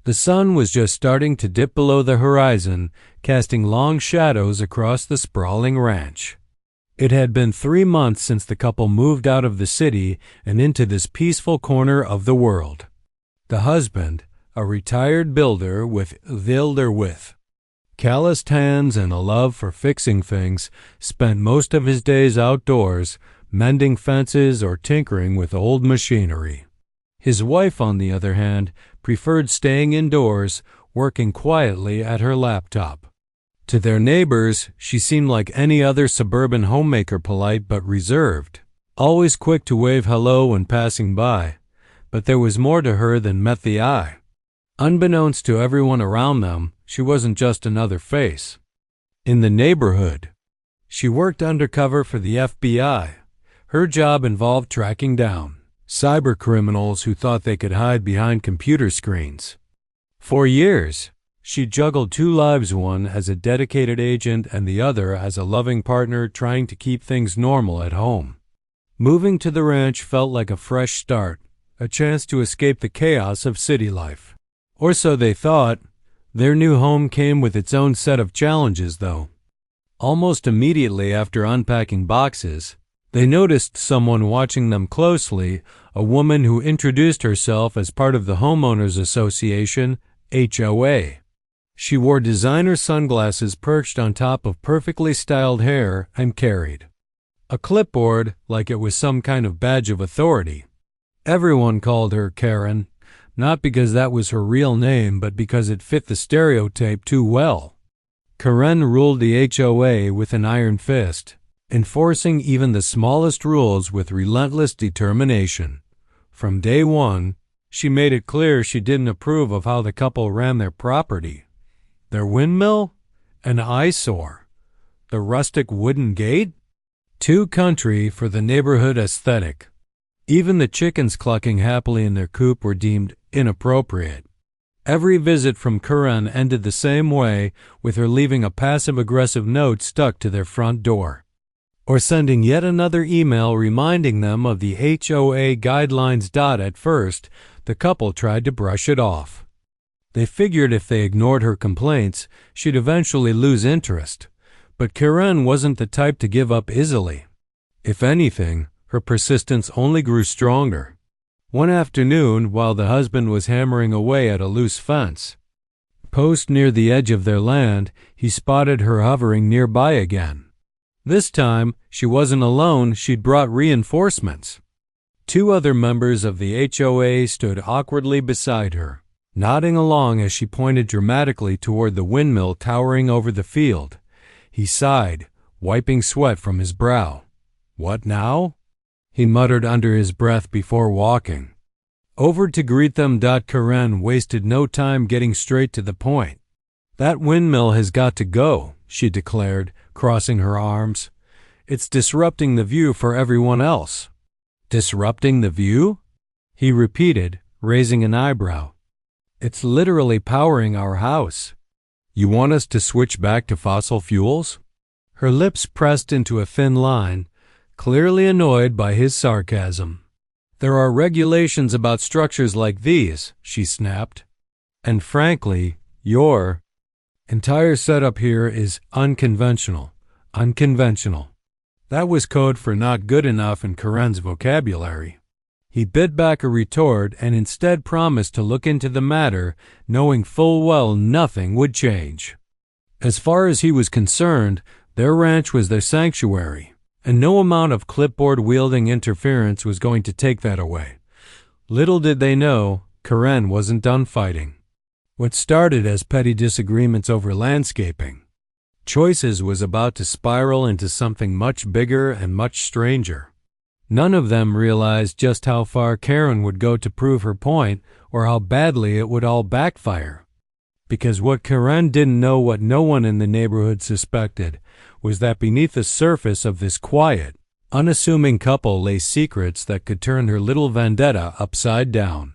The sun was just starting to dip below the horizon, casting long shadows across the sprawling ranch. It had been 3 months since the couple moved out of the city and into this peaceful corner of the world. The husband, a retired builder with calloused hands and a love for fixing things, spent most of his days outdoors, mending fences or tinkering with old machinery. His wife, on the other hand, preferred staying indoors, working quietly at her laptop. To their neighbors, she seemed like any other suburban homemaker, polite but reserved, always quick to wave hello when passing by. But there was more to her than met the eye. Unbeknownst to everyone around them, she wasn't just another face. In the neighborhood, she worked undercover for the FBI. Her job involved tracking down cybercriminals who thought they could hide behind computer screens. For years, she juggled 2 lives, one as a dedicated agent and the other as a loving partner trying to keep things normal at home. Moving to the ranch felt like a fresh start, a chance to escape the chaos of city life. Or so they thought. Their new home came with its own set of challenges, though. Almost immediately after unpacking boxes, they noticed someone watching them closely, a woman who introduced herself as part of the Homeowners Association, HOA. She wore designer sunglasses perched on top of perfectly styled hair and carried a clipboard like it was some kind of badge of authority. Everyone called her Karen, not because that was her real name, but because it fit the stereotype too well. Karen ruled the HOA with an iron fist, enforcing even the smallest rules with relentless determination. From day one, she made it clear she didn't approve of how the couple ran their property. Their windmill? An eyesore. The rustic wooden gate? Too country for the neighborhood aesthetic. Even the chickens clucking happily in their coop were deemed inappropriate. Every visit from Karen ended the same way, with her leaving a passive-aggressive note stuck to their front door, or sending yet another email reminding them of the HOA guidelines. At first, the couple tried to brush it off. They figured if they ignored her complaints, she'd eventually lose interest. But Karen wasn't the type to give up easily. If anything, her persistence only grew stronger. One afternoon, while the husband was hammering away at a loose fence post near the edge of their land, he spotted her hovering nearby again. This time, she wasn't alone. She'd brought reinforcements. 2 other members of the HOA stood awkwardly beside her, nodding along as she pointed dramatically toward the windmill towering over the field. He sighed, wiping sweat from his brow. "What now?" he muttered under his breath before walking over to greet them. Karen wasted no time getting straight to the point. "That windmill has got to go," she declared, crossing her arms. "It's disrupting the view for everyone else." "Disrupting the view?" he repeated, raising an eyebrow. "It's literally powering our house. You want us to switch back to fossil fuels?" Her lips pressed into a thin line, clearly annoyed by his sarcasm. "There are regulations about structures like these," she snapped. "And frankly, your entire setup here is unconventional. Unconventional." That was code for not good enough in Karen's vocabulary. He bit back a retort and instead promised to look into the matter, knowing full well nothing would change. As far as he was concerned, their ranch was their sanctuary, and no amount of clipboard-wielding interference was going to take that away. Little did they know, Karen wasn't done fighting. What started as petty disagreements over landscaping choices was about to spiral into something much bigger and much stranger. None of them realized just how far Karen would go to prove her point, or how badly it would all backfire. Because what Karen didn't know, what no one in the neighborhood suspected, was that beneath the surface of this quiet, unassuming couple lay secrets that could turn her little vendetta upside down.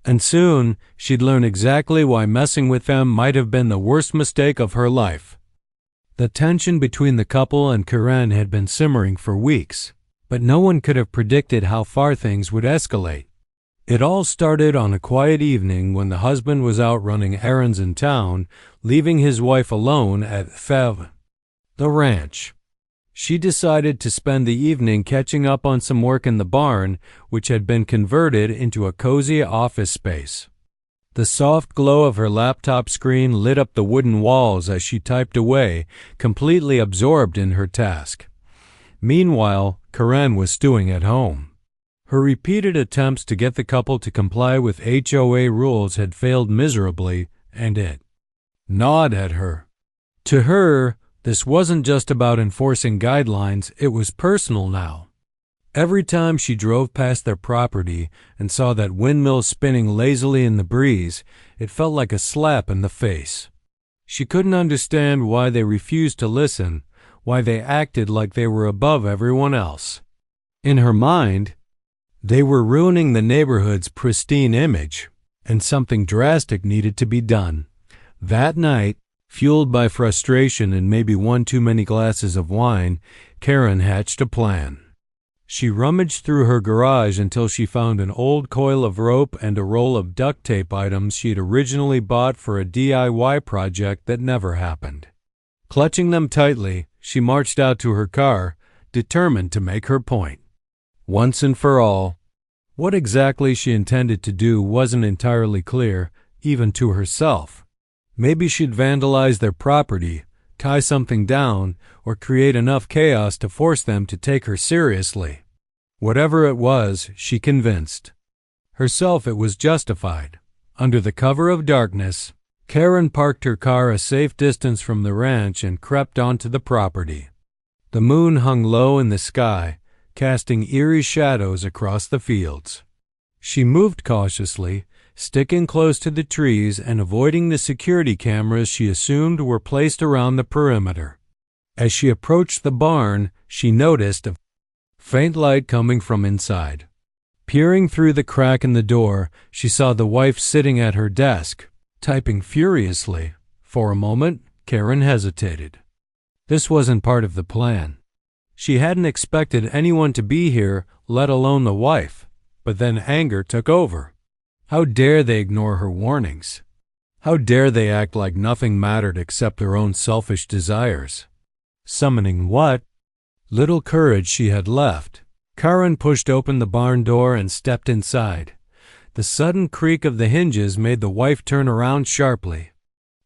And soon, she'd learn exactly why messing with them might have been the worst mistake of her life. The tension between the couple and Karen had been simmering for weeks, but no one could have predicted how far things would escalate. It all started on a quiet evening when the husband was out running errands in town, leaving his wife alone at the ranch. She decided to spend the evening catching up on some work in the barn, which had been converted into a cozy office space. The soft glow of her laptop screen lit up the wooden walls as she typed away, completely absorbed in her task. Meanwhile, Karen was stewing at home. Her repeated attempts to get the couple to comply with HOA rules had failed miserably, and it gnawed at her. To her, this wasn't just about enforcing guidelines, it was personal now. Every time she drove past their property and saw that windmill spinning lazily in the breeze, it felt like a slap in the face. She couldn't understand why they refused to listen, why they acted like they were above everyone else. In her mind, they were ruining the neighborhood's pristine image, and something drastic needed to be done. That night, fueled by frustration and maybe one too many glasses of wine, Karen hatched a plan. She rummaged through her garage until she found an old coil of rope and a roll of duct tape items she'd originally bought for a DIY project that never happened. Clutching them tightly, she marched out to her car, determined to make her point. Once and for all, what exactly she intended to do wasn't entirely clear, even to herself. Maybe she'd vandalize their property, tie something down, or create enough chaos to force them to take her seriously. Whatever it was, she convinced herself it was justified. Under the cover of darkness, Karen parked her car a safe distance from the ranch and crept onto the property. The moon hung low in the sky, casting eerie shadows across the fields. She moved cautiously, sticking close to the trees and avoiding the security cameras she assumed were placed around the perimeter. As she approached the barn, she noticed a faint light coming from inside. Peering through the crack in the door, she saw the wife sitting at her desk, typing furiously. For a moment, Karen hesitated. This wasn't part of the plan. She hadn't expected anyone to be here, let alone the wife, but then anger took over. How dare they ignore her warnings? How dare they act like nothing mattered except their own selfish desires? Summoning what little courage she had left, Karen pushed open the barn door and stepped inside. The sudden creak of the hinges made the wife turn around sharply.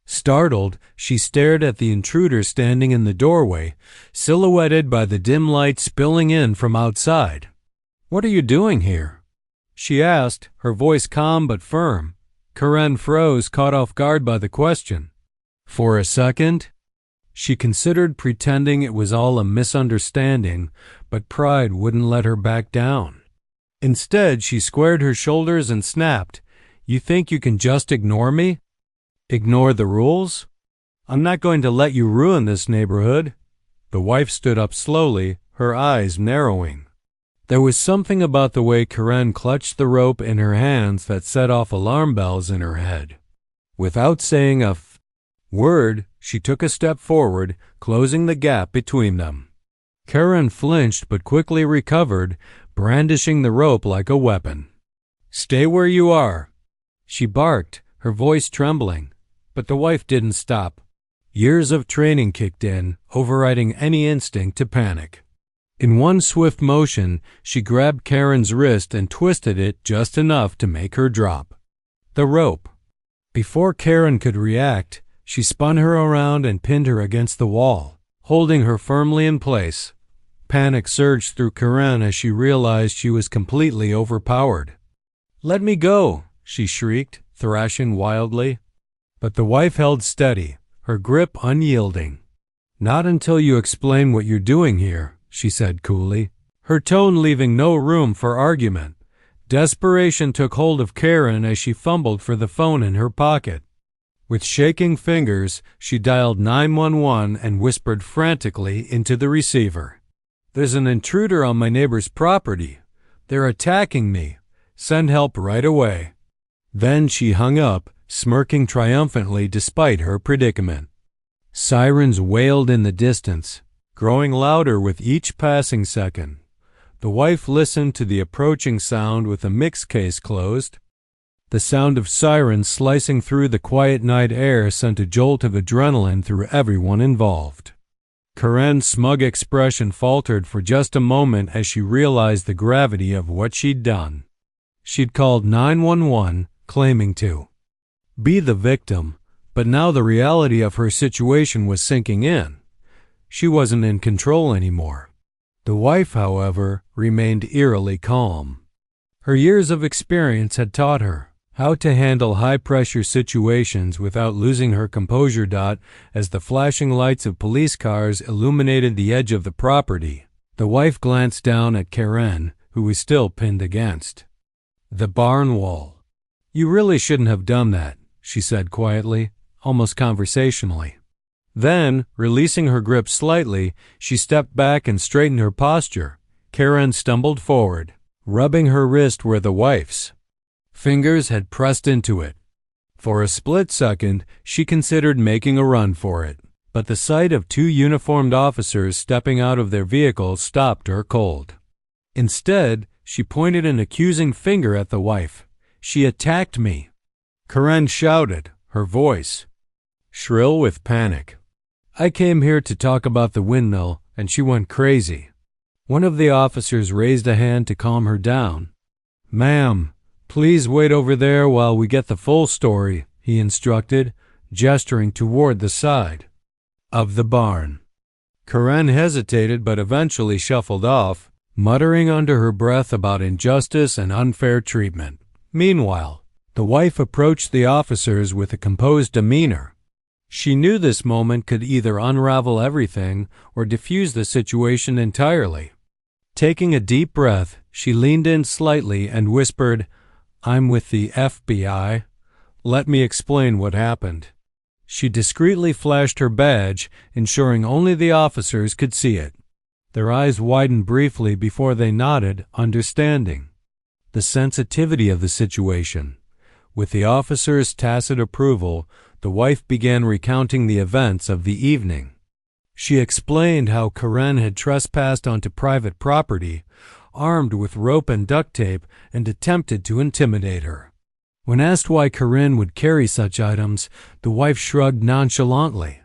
Startled, she stared at the intruder standing in the doorway, silhouetted by the dim light spilling in from outside. "What are you doing here?" she asked, her voice calm but firm. Karen froze, caught off guard by the question. For a second, she considered pretending it was all a misunderstanding, but pride wouldn't let her back down. Instead, she squared her shoulders and snapped, "You think you can just ignore me? Ignore the rules? I'm not going to let you ruin this neighborhood." The wife stood up slowly, her eyes narrowing. There was something about the way Karen clutched the rope in her hands that set off alarm bells in her head. Without saying a word, she took a step forward, closing the gap between them. Karen flinched but quickly recovered, brandishing the rope like a weapon. "Stay where you are," she barked, her voice trembling. But the wife didn't stop. Years of training kicked in, overriding any instinct to panic. In one swift motion, she grabbed Karen's wrist and twisted it just enough to make her drop the rope. Before Karen could react, she spun her around and pinned her against the wall, holding her firmly in place. Panic surged through Karen as she realized she was completely overpowered. "Let me go," she shrieked, thrashing wildly. But the wife held steady, her grip unyielding. "Not until you explain what you're doing here," she said coolly, her tone leaving no room for argument. Desperation took hold of Karen as she fumbled for the phone in her pocket. With shaking fingers, she dialed 911 and whispered frantically into the receiver. "There's an intruder on my neighbor's property. They're attacking me. Send help right away." Then she hung up, smirking triumphantly despite her predicament. Sirens wailed in the distance, growing louder with each passing second. The wife listened to the approaching sound with a mix case closed. The sound of sirens slicing through the quiet night air sent a jolt of adrenaline through everyone involved. Karen's smug expression faltered for just a moment as she realized the gravity of what she'd done. She'd called 911, claiming to be the victim, but now the reality of her situation was sinking in. She wasn't in control anymore. The wife, however, remained eerily calm. Her years of experience had taught her how to handle high-pressure situations without losing her composure. As the flashing lights of police cars illuminated the edge of the property, the wife glanced down at Karen, who was still pinned against the barn wall. "You really shouldn't have done that," she said quietly, almost conversationally. Then, releasing her grip slightly, she stepped back and straightened her posture. Karen stumbled forward, rubbing her wrist where the wife's fingers had pressed into it. For a split second, she considered making a run for it, but the sight of two uniformed officers stepping out of their vehicle stopped her cold. Instead, she pointed an accusing finger at the wife. "She attacked me," Karen shouted, her voice shrill with panic. "I came here to talk about the windmill, and she went crazy." One of the officers raised a hand to calm her down. "Ma'am, please wait over there while we get the full story," he instructed, gesturing toward the side of the barn. Karen hesitated but eventually shuffled off, muttering under her breath about injustice and unfair treatment. Meanwhile, the wife approached the officers with a composed demeanor. She knew this moment could either unravel everything or diffuse the situation entirely. Taking a deep breath, she leaned in slightly and whispered, "I'm with the FBI. Let me explain what happened." She discreetly flashed her badge, ensuring only the officers could see it. Their eyes widened briefly before they nodded, understanding the sensitivity of the situation. With the officer's tacit approval, the wife began recounting the events of the evening. She explained how Karen had trespassed onto private property, armed with rope and duct tape, and attempted to intimidate her. When asked why Karen would carry such items, the wife shrugged nonchalantly.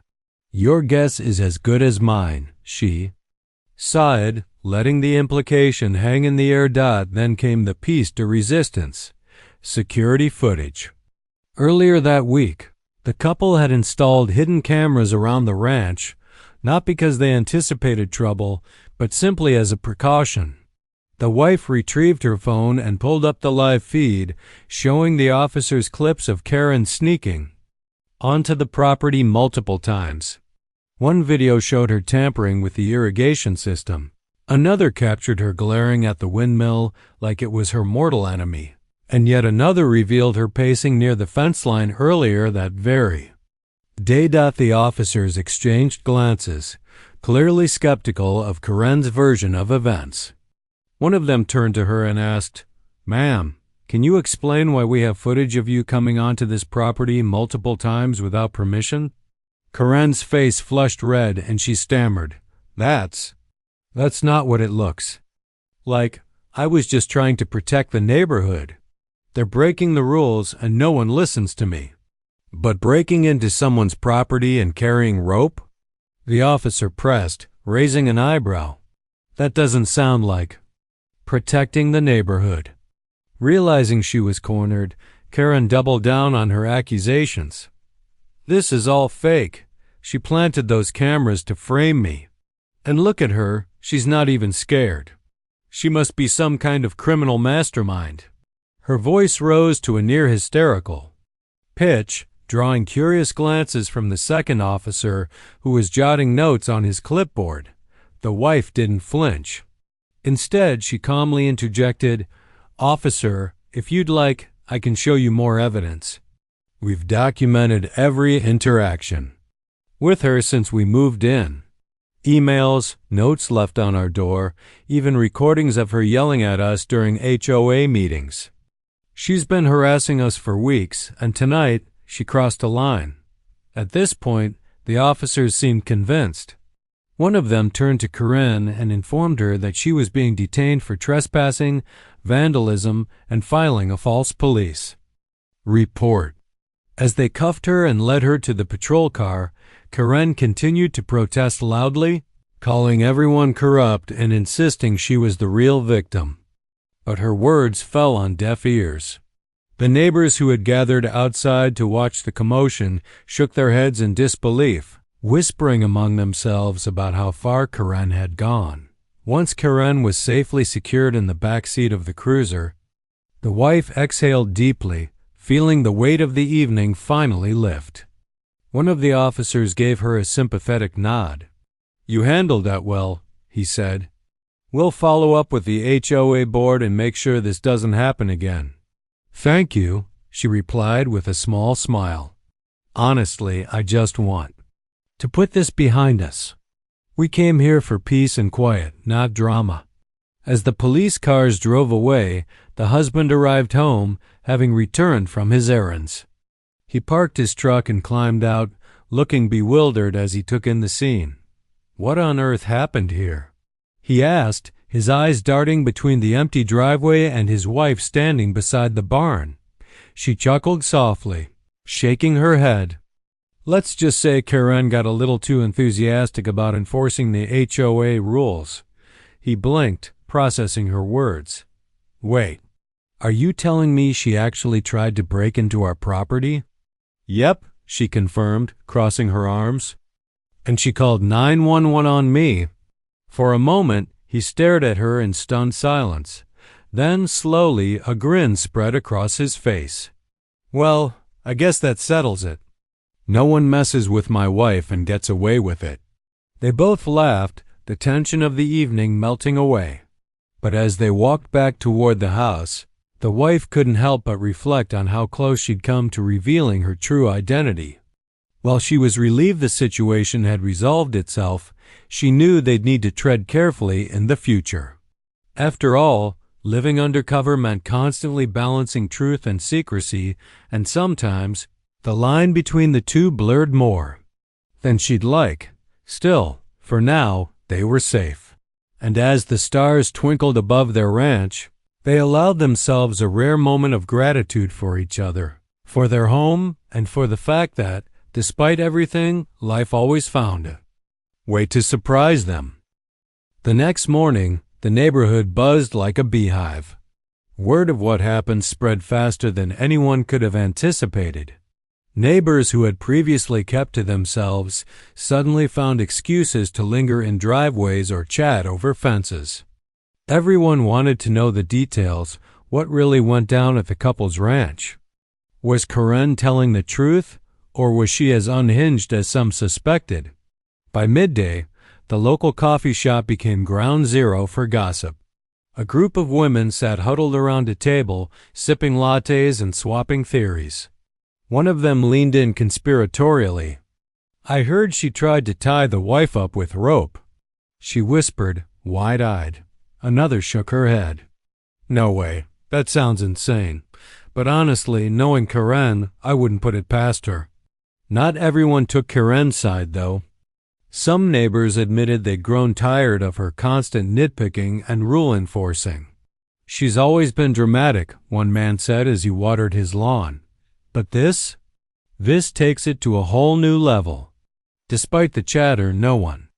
"Your guess is as good as mine," she sighed, letting the implication hang in the air. Then came the piece de resistance: security footage. Earlier that week, the couple had installed hidden cameras around the ranch, not because they anticipated trouble, but simply as a precaution. The wife retrieved her phone and pulled up the live feed, showing the officers clips of Karen sneaking onto the property multiple times. One video showed her tampering with the irrigation system. Another captured her glaring at the windmill like it was her mortal enemy. And yet another revealed her pacing near the fence line earlier that very day. The officers exchanged glances, clearly skeptical of Karen's version of events. One of them turned to her and asked, "Ma'am, can you explain why we have footage of you coming onto this property multiple times without permission?" Karen's face flushed red and she stammered, That's not what it looks like. I was just trying to protect the neighborhood. They're breaking the rules and no one listens to me." "But breaking into someone's property and carrying rope?" the officer pressed, raising an eyebrow. "That doesn't sound like protecting the neighborhood." Realizing she was cornered, Karen doubled down on her accusations. "This is all fake. She planted those cameras to frame me. And look at her, she's not even scared. She must be some kind of criminal mastermind." Her voice rose to a near hysterical pitch, drawing curious glances from the second officer who was jotting notes on his clipboard. The wife didn't flinch. Instead, she calmly interjected, "Officer, if you'd like, I can show you more evidence. We've documented every interaction with her since we moved in. Emails, notes left on our door, even recordings of her yelling at us during HOA meetings. She's been harassing us for weeks, and tonight she crossed a line." At this point, the officers seemed convinced. One of them turned to Corinne and informed her that she was being detained for trespassing, vandalism, and filing a false police report. As they cuffed her and led her to the patrol car, Corinne continued to protest loudly, calling everyone corrupt and insisting she was the real victim. But her words fell on deaf ears. The neighbors who had gathered outside to watch the commotion shook their heads in disbelief, whispering among themselves about how far Corinne had gone. Once Corinne was safely secured in the back seat of the cruiser, the wife exhaled deeply, feeling the weight of the evening finally lift. One of the officers gave her a sympathetic nod. "You handled that well," he said. "We'll follow up with the HOA board and make sure this doesn't happen again." "Thank you," she replied with a small smile. "Honestly, I just want to put this behind us. We came here for peace and quiet, not drama." As the police cars drove away, the husband arrived home, having returned from his errands. He parked his truck and climbed out, looking bewildered as he took in the scene. What on earth happened here? He asked, his eyes darting between the empty driveway and his wife standing beside the barn. She chuckled softly, shaking her head. "Let's just say Karen got a little too enthusiastic about enforcing the HOA rules." He blinked, processing her words. "Wait, are you telling me she actually tried to break into our property?" "Yep," she confirmed, crossing her arms. "And she called 911 on me." For a moment, he stared at her in stunned silence. Then, slowly, a grin spread across his face. "Well, I guess that settles it. No one messes with my wife and gets away with it." They both laughed, the tension of the evening melting away. But as they walked back toward the house, the wife couldn't help but reflect on how close she'd come to revealing her true identity. While she was relieved the situation had resolved itself, she knew they'd need to tread carefully in the future. After all, living undercover meant constantly balancing truth and secrecy, and sometimes the line between the two blurred more than she'd like. Still, for now, they were safe. And as the stars twinkled above their ranch, they allowed themselves a rare moment of gratitude for each other, for their home, and for the fact that, despite everything, life always found a way to surprise them. The next morning, the neighborhood buzzed like a beehive. Word of what happened spread faster than anyone could have anticipated. Neighbors who had previously kept to themselves suddenly found excuses to linger in driveways or chat over fences. Everyone wanted to know the details, what really went down at the couple's ranch. Was Corinne telling the truth, or was she as unhinged as some suspected? By midday, the local coffee shop became ground zero for gossip. A group of women sat huddled around a table, sipping lattes and swapping theories. One of them leaned in conspiratorially. "I heard she tried to tie the wife up with rope," she whispered, wide-eyed. Another shook her head. "No way, that sounds insane. But honestly, knowing Corinne, I wouldn't put it past her." Not everyone took Corinne's side, though. Some neighbors admitted they'd grown tired of her constant nitpicking and rule enforcing. "She's always been dramatic," one man said as he watered his lawn. "But this takes it to a whole new level." Despite the chatter, no one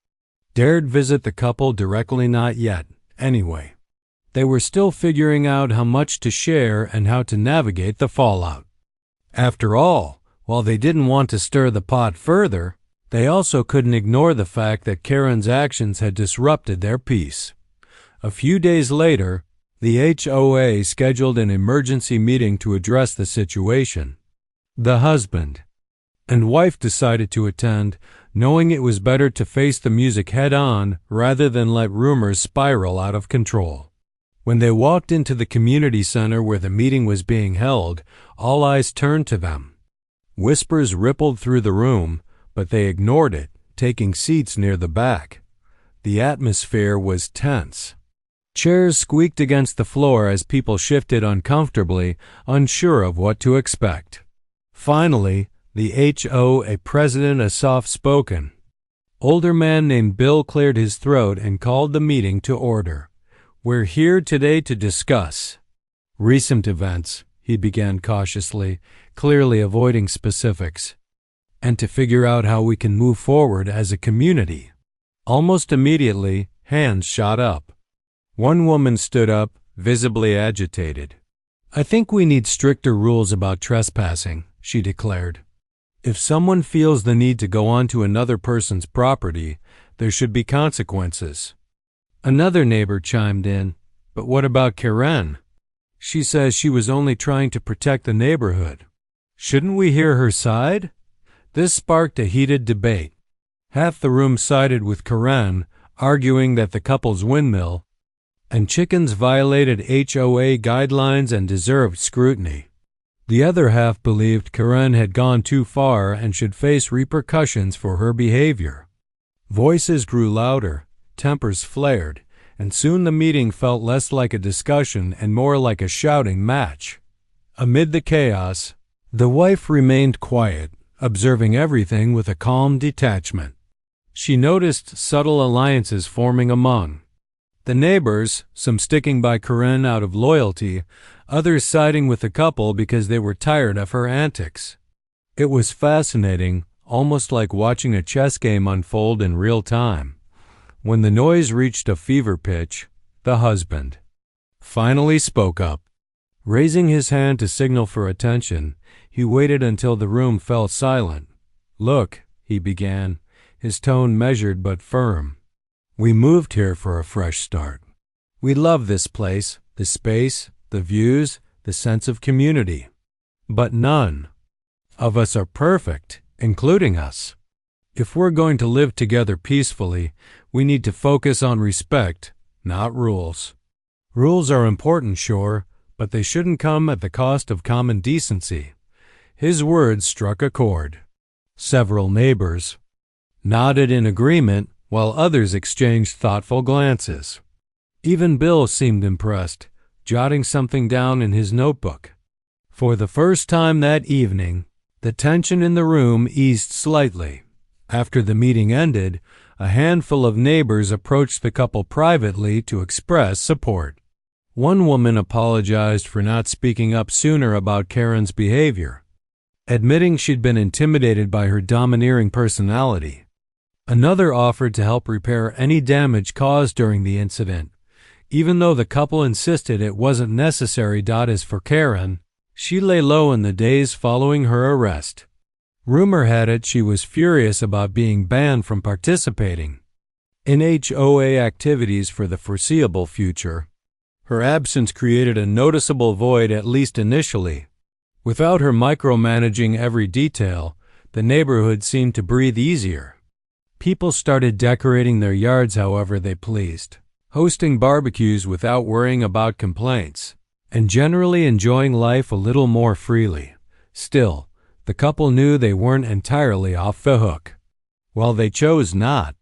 dared visit the couple directly, not yet, anyway. They were still figuring out how much to share and how to navigate the fallout. After all, while they didn't want to stir the pot further, they also couldn't ignore the fact that Karen's actions had disrupted their peace. A few days later, the HOA scheduled an emergency meeting to address the situation. The husband and wife decided to attend, knowing it was better to face the music head-on rather than let rumors spiral out of control. When they walked into the community center where the meeting was being held, all eyes turned to them. Whispers rippled through the room, but they ignored it, taking seats near the back. The atmosphere was tense. Chairs squeaked against the floor as people shifted uncomfortably, unsure of what to expect. Finally, the HOA president, a soft-spoken Older man named Bill cleared his throat and called the meeting to order. "We're here today to discuss recent events," he began cautiously, clearly avoiding specifics, "and to figure out how we can move forward as a community." Almost immediately, hands shot up. One woman stood up, visibly agitated. "I think we need stricter rules about trespassing," she declared. "If someone feels the need to go onto another person's property, there should be consequences." Another neighbor chimed in, "But what about Karen? She says she was only trying to protect the neighborhood. Shouldn't we hear her side?" This sparked a heated debate. Half the room sided with Karen, arguing that the couple's windmill and chickens violated HOA guidelines and deserved scrutiny. The other half believed Karen had gone too far and should face repercussions for her behavior. Voices grew louder, tempers flared, and soon the meeting felt less like a discussion and more like a shouting match. Amid the chaos, the wife remained quiet, observing everything with a calm detachment. She noticed subtle alliances forming among the neighbors, some sticking by Karen out of loyalty, others siding with the couple because they were tired of her antics. It was fascinating, almost like watching a chess game unfold in real time. When the noise reached a fever pitch, the husband finally spoke up. Raising his hand to signal for attention, he waited until the room fell silent. "Look," he began, his tone measured but firm. "We moved here for a fresh start. We love this place, the space, the views, the sense of community. But none of us are perfect, including us. If we're going to live together peacefully, we need to focus on respect, not rules. Rules are important, sure, but they shouldn't come at the cost of common decency." His words struck a chord. Several neighbors nodded in agreement, while others exchanged thoughtful glances. Even Bill seemed impressed, jotting something down in his notebook. For the first time that evening, the tension in the room eased slightly. After the meeting ended, a handful of neighbors approached the couple privately to express support. One woman apologized for not speaking up sooner about Karen's behavior, admitting she'd been intimidated by her domineering personality. Another offered to help repair any damage caused during the incident, even though the couple insisted it wasn't necessary. As for Karen, she lay low in the days following her arrest. Rumor had it she was furious about being banned from participating in HOA activities for the foreseeable future. Her absence created a noticeable void, at least initially. Without her micromanaging every detail, the neighborhood seemed to breathe easier. People started decorating their yards however they pleased, hosting barbecues without worrying about complaints, and generally enjoying life a little more freely. Still, the couple knew they weren't entirely off the hook. While they chose not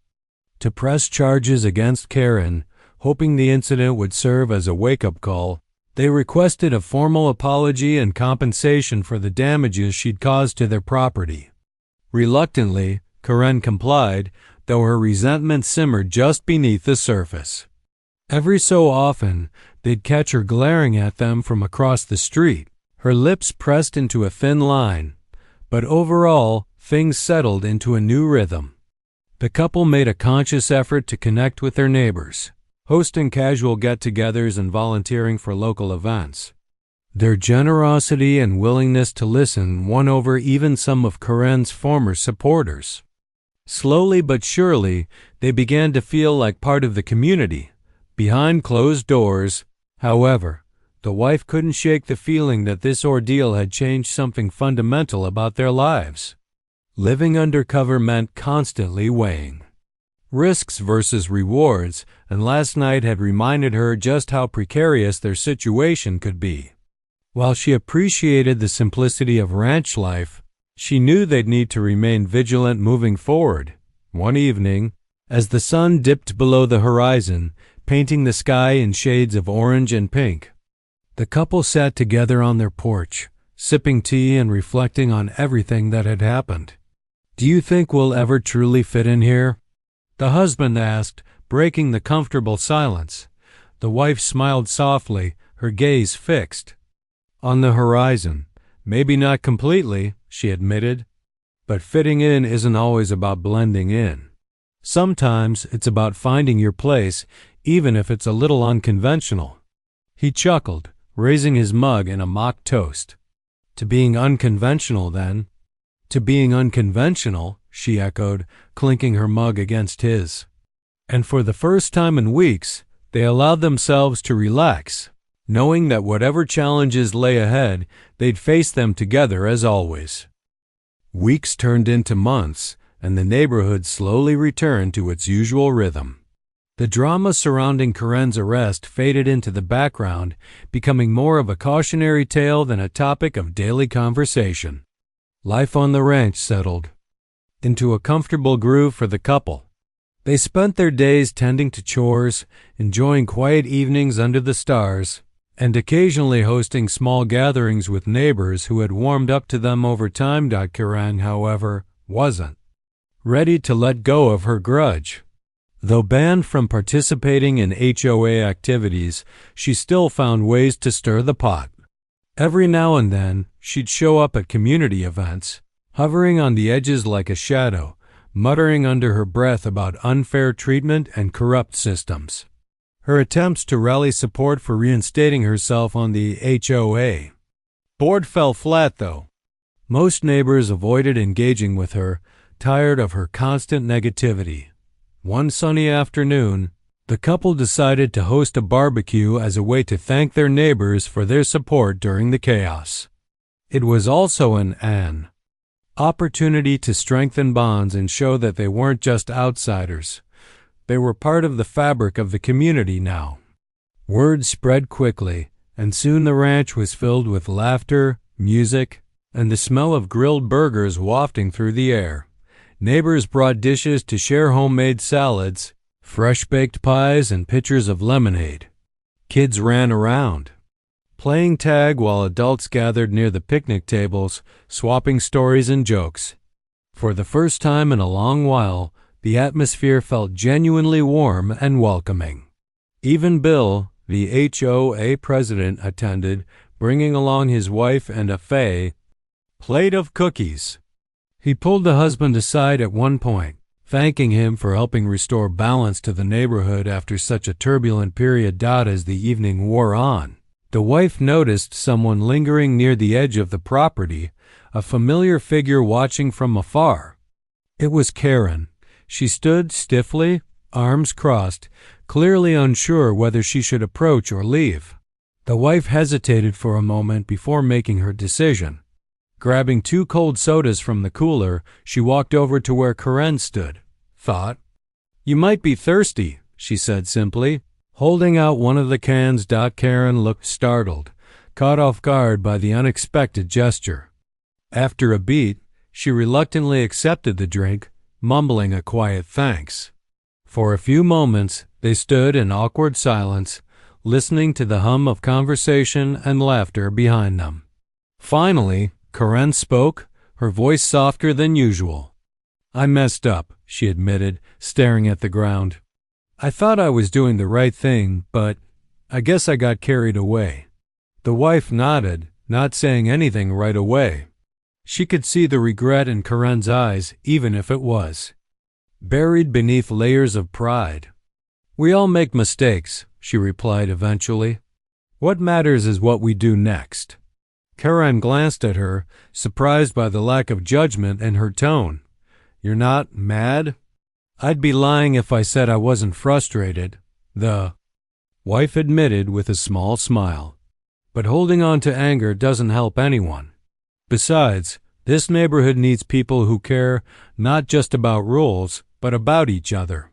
to press charges against Karen, hoping the incident would serve as a wake-up call, they requested a formal apology and compensation for the damages she'd caused to their property. Reluctantly, Karen complied, though her resentment simmered just beneath the surface. Every so often, they'd catch her glaring at them from across the street, her lips pressed into a thin line. But overall, things settled into a new rhythm. The couple made a conscious effort to connect with their neighbors, hosting casual get-togethers and volunteering for local events. Their generosity and willingness to listen won over even some of Karen's former supporters. Slowly but surely, they began to feel like part of the community, behind closed doors. However, the wife couldn't shake the feeling that this ordeal had changed something fundamental about their lives. Living undercover meant constantly weighing risks versus rewards, and last night had reminded her just how precarious their situation could be. While she appreciated the simplicity of ranch life, she knew they'd need to remain vigilant moving forward. One evening, as the sun dipped below the horizon, painting the sky in shades of orange and pink, the couple sat together on their porch, sipping tea and reflecting on everything that had happened. "Do you think we'll ever truly fit in here?" the husband asked, breaking the comfortable silence. The wife smiled softly, her gaze fixed. On the horizon. Maybe not completely, she admitted. But fitting in isn't always about blending in. Sometimes it's about finding your place, even if it's a little unconventional. He chuckled, raising his mug in a mock toast. To being unconventional, then. To being unconventional, she echoed, clinking her mug against his. And for the first time in weeks, they allowed themselves to relax, knowing that whatever challenges lay ahead, they'd face them together as always. Weeks turned into months, and the neighborhood slowly returned to its usual rhythm. The drama surrounding Karen's arrest faded into the background, becoming more of a cautionary tale than a topic of daily conversation. Life on the ranch settled into a comfortable groove for the couple. They spent their days tending to chores, enjoying quiet evenings under the stars, and occasionally hosting small gatherings with neighbors who had warmed up to them over time. Karen, however, wasn't ready to let go of her grudge. Though banned from participating in HOA activities, she still found ways to stir the pot. Every now and then, she'd show up at community events, hovering on the edges like a shadow, muttering under her breath about unfair treatment and corrupt systems. Her attempts to rally support for reinstating herself on the HOA board fell flat, though. Most neighbors avoided engaging with her, tired of her constant negativity. One sunny afternoon, the couple decided to host a barbecue as a way to thank their neighbors for their support during the chaos. It was also an opportunity to strengthen bonds and show that they weren't just outsiders. They were part of the fabric of the community now. Word spread quickly, and soon the ranch was filled with laughter, music, and the smell of grilled burgers wafting through the air. Neighbors brought dishes to share, homemade salads, fresh-baked pies, and pitchers of lemonade. Kids ran around, playing tag while adults gathered near the picnic tables, swapping stories and jokes. For the first time in a long while, the atmosphere felt genuinely warm and welcoming. Even Bill, the HOA president, attended, bringing along his wife and a plate of cookies. He pulled the husband aside at one point, thanking him for helping restore balance to the neighborhood after such a turbulent period. As the evening wore on, the wife noticed someone lingering near the edge of the property, a familiar figure watching from afar. It was Karen. She stood stiffly, arms crossed, clearly unsure whether she should approach or leave. The wife hesitated for a moment before making her decision. Grabbing 2 cold sodas from the cooler, she walked over to where Karen stood. Thought, "You might be thirsty," she said simply, holding out one of the cans. Karen looked startled, caught off guard by the unexpected gesture. After a beat, she reluctantly accepted the drink, mumbling a quiet thanks. For a few moments, they stood in awkward silence, listening to the hum of conversation and laughter behind them. Finally, Karen spoke, her voice softer than usual. "I messed up," she admitted, staring at the ground. "I thought I was doing the right thing, but I guess I got carried away." The wife nodded, not saying anything right away. She could see the regret in Karen's eyes, even if it was buried beneath layers of pride. "We all make mistakes," she replied eventually. "What matters is what we do next." Karen glanced at her, surprised by the lack of judgment in her tone. "You're not mad?" "I'd be lying if I said I wasn't frustrated," the wife admitted with a small smile. "But holding on to anger doesn't help anyone. Besides, this neighborhood needs people who care not just about rules, but about each other."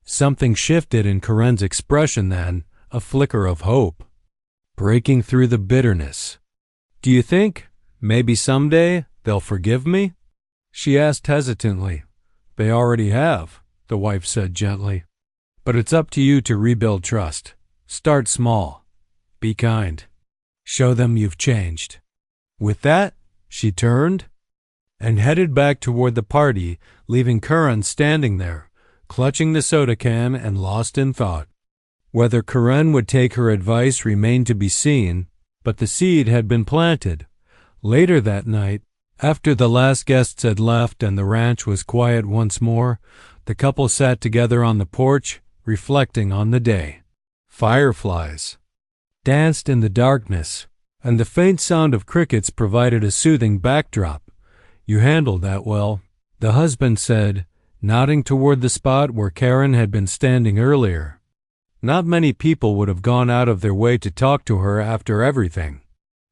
Something shifted in Karen's expression then, a flicker of hope, breaking through the bitterness. "Do you think, maybe someday, they'll forgive me?" she asked hesitantly. "They already have," the wife said gently. "But it's up to you to rebuild trust. Start small. Be kind. Show them you've changed." With that, she turned and headed back toward the party, leaving Karen standing there, clutching the soda can and lost in thought. Whether Karen would take her advice remained to be seen, but the seed had been planted. Later that night, after the last guests had left and the ranch was quiet once more, the couple sat together on the porch, reflecting on the day. Fireflies danced in the darkness, and the faint sound of crickets provided a soothing backdrop. "You handled that well," the husband said, nodding toward the spot where Karen had been standing earlier. Not many people would have gone out of their way to talk to her after everything.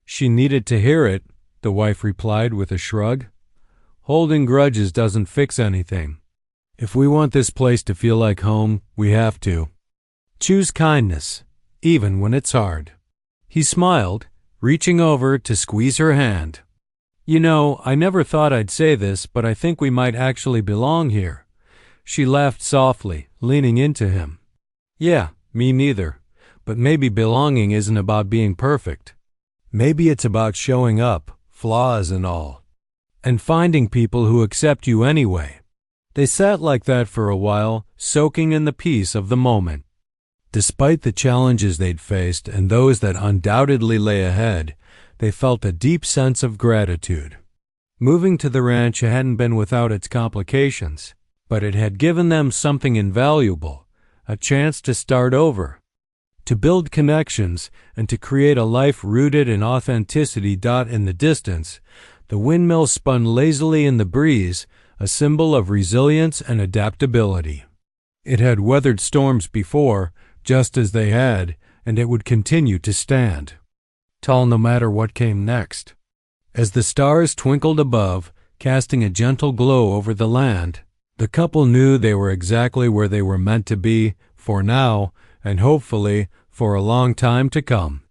"She needed to hear it," the wife replied with a shrug. "Holding grudges doesn't fix anything. If we want this place to feel like home, we have to choose kindness, even when it's hard." He smiled, reaching over to squeeze her hand. "You know, I never thought I'd say this, but I think we might actually belong here." She laughed softly, leaning into him. "Yeah, me neither. But maybe belonging isn't about being perfect. Maybe it's about showing up, flaws and all, and finding people who accept you anyway." They sat like that for a while, soaking in the peace of the moment. Despite the challenges they'd faced and those that undoubtedly lay ahead, they felt a deep sense of gratitude. Moving to the ranch hadn't been without its complications, but it had given them something invaluable, a chance to start over, to build connections, and to create a life rooted in authenticity. In the distance, the windmill spun lazily in the breeze, a symbol of resilience and adaptability. It had weathered storms before, just as they had, and it would continue to stand tall no matter what came next. As the stars twinkled above, casting a gentle glow over the land, the couple knew they were exactly where they were meant to be, for now, and hopefully for a long time to come.